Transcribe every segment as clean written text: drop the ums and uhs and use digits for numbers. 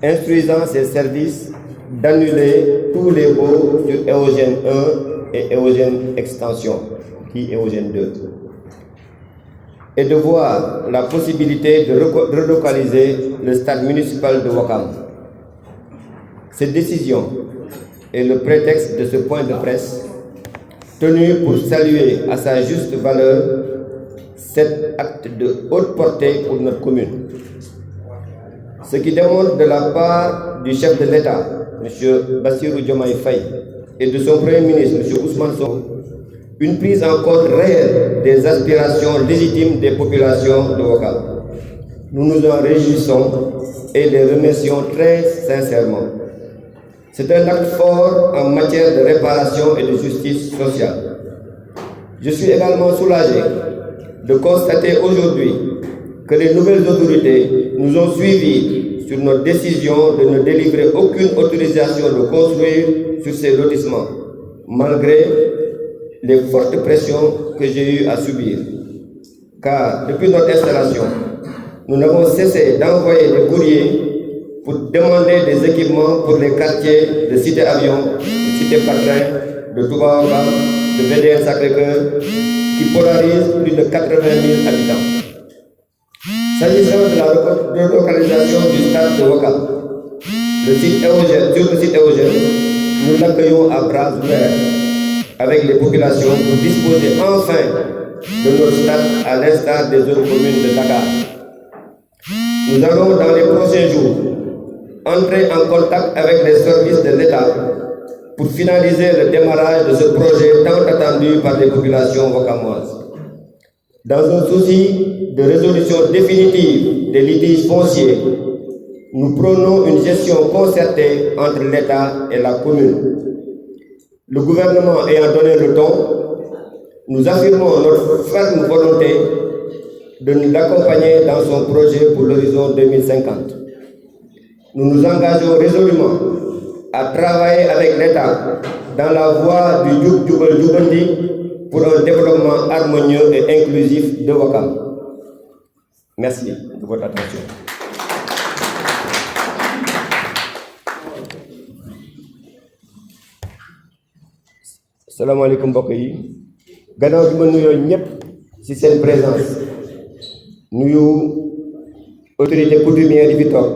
instruisant ses services d'annuler tous les baux sur Éogène 1 et Éogène Extension, qui Éogène 2, et de voir la possibilité de relocaliser le stade municipal de Ouakam. Cette décision est le prétexte de ce point de presse tenu pour saluer à sa juste valeur cet acte de haute portée pour notre commune. Ce qui démontre de la part du chef de l'État, M. Bassirou Diomaye Faye, et de son Premier ministre, M. Ousmane Sonko, une prise en compte réelle des aspirations légitimes des populations de Ouakam. Nous nous en réjouissons et les remercions très sincèrement. C'est un acte fort en matière de réparation et de justice sociale. Je suis également soulagé de constater aujourd'hui que les nouvelles autorités nous ont suivis sur notre décision de ne délivrer aucune autorisation de construire sur ces lotissements, malgré les fortes pressions que j'ai eu à subir. Car depuis notre installation, nous n'avons cessé d'envoyer des courriers pour demander des équipements pour les quartiers de Cité Avion, de Cité Patrin, de Touba Ouakam, de VDN Sacré-Cœur, qui polarisent plus de 80 000 habitants. S'agissant de la relocalisation du stade de Ouakam, sur le site Éogène, nous l'accueillons à bras ouverts avec les populations pour disposer enfin de notre stade à l'instar des autres communes de Dakar. Nous allons dans les prochains jours entrer en contact avec les services de l'État pour finaliser le démarrage de ce projet tant attendu par les populations wakamoises. Dans un souci de résolution définitive des litiges fonciers, nous prônons une gestion concertée entre l'État et la commune. Le gouvernement ayant donné le ton, nous affirmons notre ferme volonté de nous accompagner dans son projet pour l'horizon 2050. Nous nous engageons résolument à travailler avec l'État dans la voie du Djoubal Djoubandi pour un développement harmonieux et inclusif de Ouakam. Merci de votre attention. Salam alaikum mbokk yi gannaaw bi ma nuyoo ñëpp ci seen présence nuyu autorité coutumière yi fi toog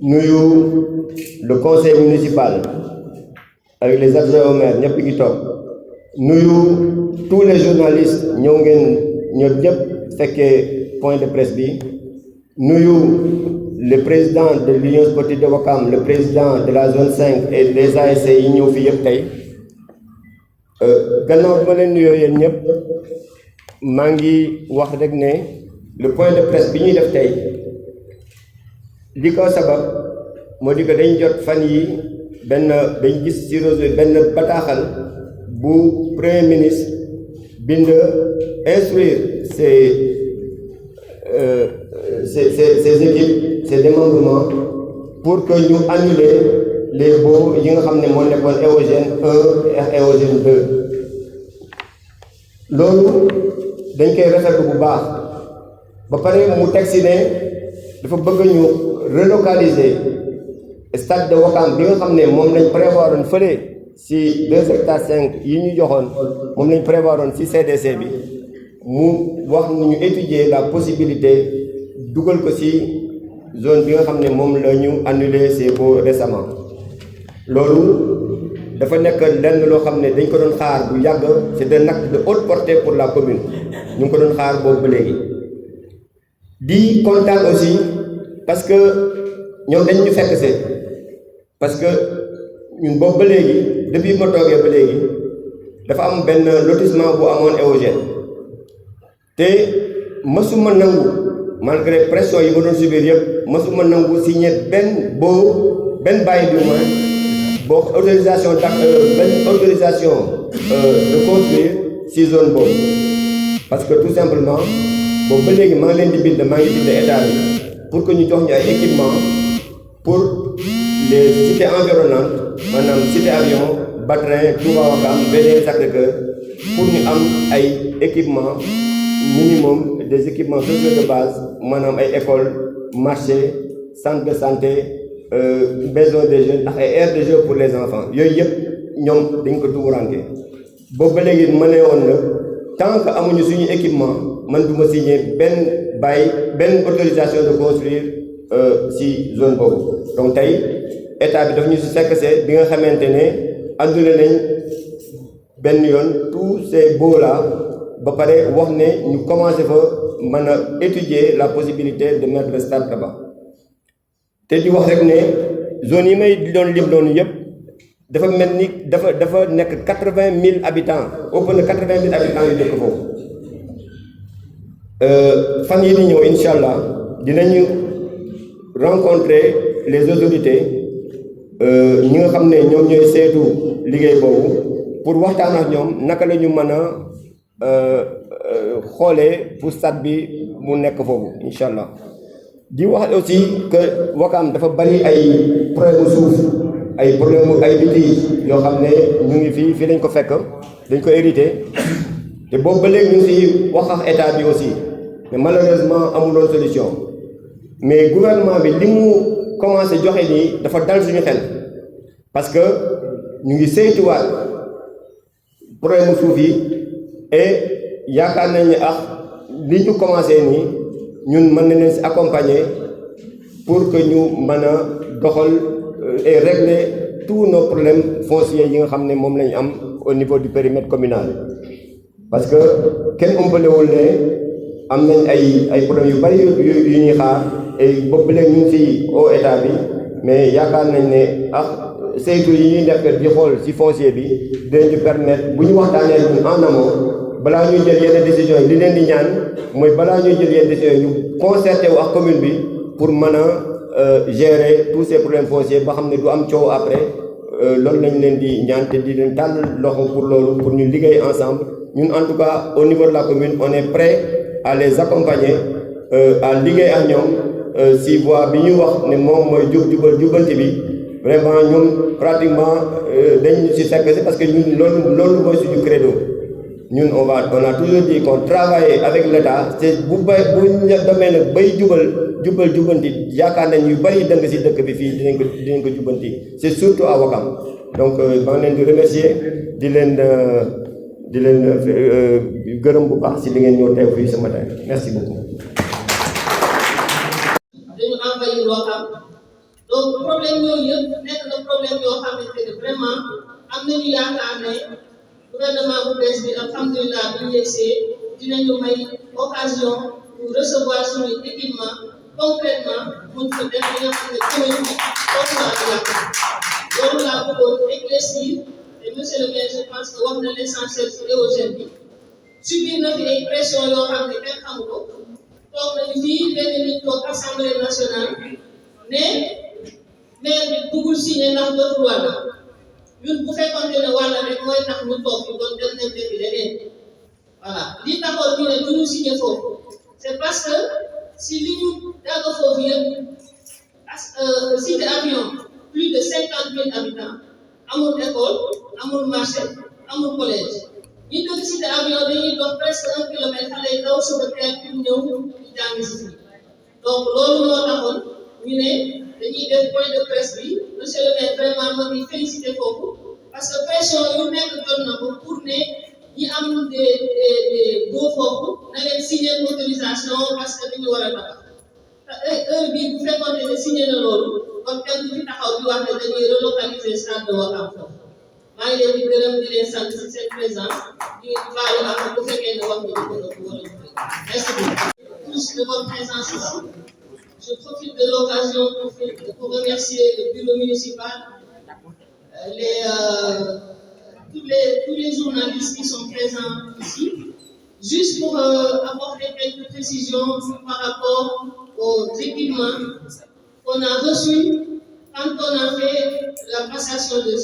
nuyu le conseil municipal avec les adjoints au maire ñëpp ngi toog nuyu tous les journalistes ñëw ngeen ñoom ñëpp fekkee point de presse bi nuyu le président de l'union sportive de Ouakam, le président de la zone 5 et les ASC yi ñëw fi yëpp tey gannaaw bi ma leen nuyoo yéen ñëpp maa ngi wax rek ne le point de presse bi ñuy def tey li ko sabab moo di que dañ jot fan yi dañ gis ci réseau benn bataaxal bu premier ministre bind instruire ses équipes, ses démembrements pour que ñu annuler les baux yi nga xam ne moo nekkoon Éogène 1 et Éogène 2 loolu dañ koy rafetlu bu baax ba pare mu teg si ne dafa bëgg ñu relocaliser stade de Ouakam bi nga xam ne moom lañ prévoiroon fële si 2 hectares 5 yi ñu joxoon moom lañ prévoiroon si CDC bi mu wax ni ñu étudier la possibilité dugal ko si zone bi nga xam ne moom la ñu annulé ces baux récemment. loolu dafa nekk lenn loo xam ne dañ ko doon xaar bu yàgg c'est un acte de haute portée pour la commune ñu ngi ko doon xaar boobu ba léegi di kontaan aussi parce que ñoom dañ ñu fekk see parce que ñun boobu ba léegi depuis ma toogee ba léegi dafa am benn lotissement bu amoon Éogène te mësuma nangu malgré pression yi ma doon subir yëpp mësuma nangu signé benn bàyyi du moins boo autorisation benn autorisation de construire si zone boobu parce que tout simplement boobu ba léegi maa ngi leen di bind état bi pour que ñu jox ñu ay équipement pour les cités environnantes maanaam Cité Avion Batrin Touba Ouakam VDN Sacré-Cœur pour ñu am ay équipement minimum des équipements sociaux de base maanaam ay école marché centre de santé maison des jeunes ak ay aire de jeu pour les enfants yooyu yëpp ñoom dañ ko tuuranke boobu ba léegi ma ne woon na tant que amuñu suñu équipement man du ma signer benn autorisation de construire si zone boobu. Donc tey état bi daf ñu si fekk see bi nga xamante ne àndule nañ benn yoon tous ces baux là ba pare wax ne ñu commencé fa mën a étudier la possibilité de mettre le stade là-bas te di wax rek ne zone yi may doon lim doon yëpp dafa mel ni dafa nekk 80 000 habitants ëpp na 80 000 habitants yu dëkk foofu fan yi di ñëw incha allah dinañu rencontrer les autorités ñi nga xam ne ñoom ñooy seetu liggéey boobu pour waxtaan ak ñoom naka la ñu mën a xoolee pour stade bi mu nekk foofu incha allah. di wax aussi que Ouakam dafa bari ay problème suuf ay problème ay litige yoo xam ne ñu ngi fii lañ ko fekk dañ ko hérité te boobu ba léegi ñu ngi si wax ak état bi aussi mais malheureusement amuloon solution mais gouvernement bi li mu commencé joxe nii dafa dal suñu xel parce que ñu ngi saytuwaat problème suuf yi et yaakaar nañ ne li ñu commencé nii ñun mën nañ leen si accompagner pour que ñu mën a doxal et régler tous nos problèmes fonciers yi nga xam ne moom lañu am au niveau du périmètre communal parce que kenn umpalewul ne am nañ ay problèmes yu bari yu ñuy xaar et boobu léegi ñu ngi si au état bi mais yaakaar nañ ne saytu yi ñuy def di xool si foncier bi dinañu permettre bu ñu waxtaanee ñun en amont balaa ñuy jël yenn décisions yi li leen di ñaan mooy balaa ñuy jël yenn décisions yi ñu concerté wu ak commune bi pour mën a gérer tous ces problèmes fonciers ba xam ne du am coow après loolu lañ leen di ñaan te di leen tàll loxo pour loolu pour ñu liggéey ensemble ñun en tout cas au niveau de la commune on est prêt à les accompagner à liggéey ak ñoom si voie bi ñu wax ne moom mooy jubanti bi vraiment ñun pratiquement dañ si fekk si parce que ñun loolu mooy suñu credo. Ñun on a toujours dit qu'on travaille avec l'État c'est bu demee nag bay jubanti yaakaar nañ yu bari dëng si dëkk bi fii dinañ ko jubanti c'est surtout à Ouakam donc maa ngi leen di remercier di leen gërëm bu baax si li ngeen ñëw teew fii ce matin merci beaucoup. dañu envahir Ouakam donc problème yooyu yëpp nekk na problème yoo xamante ne vraiment am nañu yaakaar ne gouvernement bu bees bi alhamdulilah bu ñu yegsee dinañu may occasion pour recevoir suñu équipement concrètement mun ko def li nga xam ne commune bi foofu laa yàq loolu laa bëggoon éclaircir et monsieur le maire je pense que wax na l'essentiel ci éogène bi subir na fi ay pression yoo xam ne kenn xamu ko toog nañu fii benn nit toog assemblée nationale ne maire bi bëggul signer ndax dootul wàll ñun bu fekkoon ne wàll rek mooy tax ñu toog ñu doon def nañ defi leneen voilà li taxoon ñu ne du ñu signé foofu c'est parce que si li ñu dagg foofu yëpp cité avion plus de 50 000 habitants amul école amul marché amul collège ñu dëkk cité avion dañuy dox presque 1 kilomètre xale yi daw suba teel pour ñëw ñu jàng si fii donc loolu moo taxoon ñu ne dañuy def point de presse bi monsieur le maire vraiment ma ngi félicité foofu parce que pression yu nekk jot na ko pour ne ñi am des baux foofu na leen signer autorisation parce que dañu war a tabax heure bii bu fekkoon ne signé na loolu kon kenn du fi taxaw di wax ne dañuy relocaliser stade de Ouakam foofu maa ngi leen di gërëm di leen sant ci seen présence di baalu ak bu fekkee ne wax nga ko ëpp wala merci beaucoup tous de votre présence ici. Je profite de l'occasion pour remercier le bureau municipal, tous les journalistes qui sont présents ici, juste pour apporter quelques précisions par rapport aux équipements qu'on a reçus quand on a fait la passation de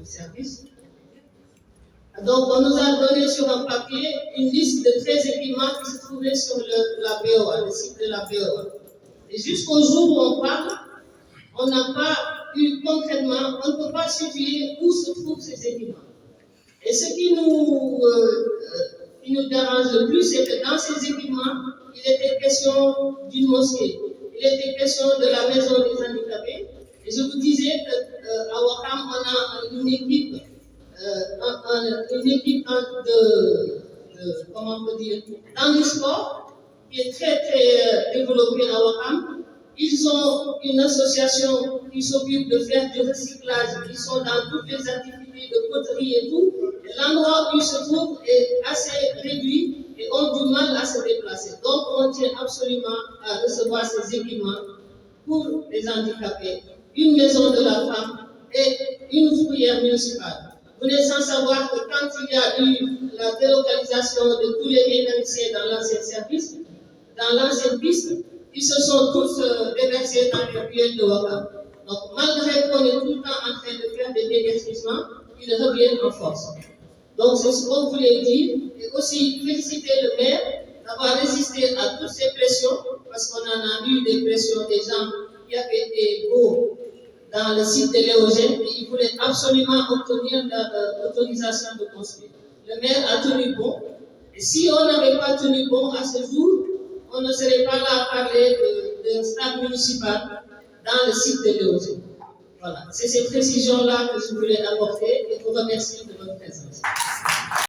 service. Donc, on nous a donné sur un papier une liste de 13 équipements qui se trouvaient sur la BOA, le site de la BOA. Et jusqu'au jour où on parle, on n'a pas eu concrètement, on ne peut pas situer où se trouvent ces équipements. Et ce qui nous dérange le plus, c'est que dans ces équipements, il était question d'une mosquée, il était question de la maison des handicapés. Et je vous disais qu'à Ouakam, on a une équipe, comment on peut dire, dans le sport, qui est très très développée à Ouakam. Ils ont une association qui s'occupe de faire du recyclage. Ils sont dans toutes les activités de poterie et tout. L'endroit où ils se trouvent est assez réduit et ont du mal à se déplacer. Donc, on tient absolument à recevoir ces équipements pour les handicapés. Une maison de la femme et une fourrière municipale. Vous n'êtes sans savoir que quand il y a eu la délocalisation de tous les mécaniciens dans l'ancien service, dans l'ancienne piste, ils se sont tous déversés dans les ruelles de Ouakam. Donc, malgré qu'on est tout le temps en train de faire des déguerpissements, ils reviennent en force. Donc, c'est ce qu'on voulait dire. Et aussi féliciter le maire d'avoir résisté à toutes ces pressions, parce qu'on en a eu des pressions des gens qui avaient été beaux dans le site de l'Éogène et ils voulaient absolument obtenir l'autorisation de construire. Le maire a tenu bon. Et si on n'avait pas tenu bon à ce jour, on ne serait pas là à parler d'un stade municipal dans le site de l'Éogène. Voilà, c'est ces précisions-là que je voulais apporter et vous remercie de votre présence.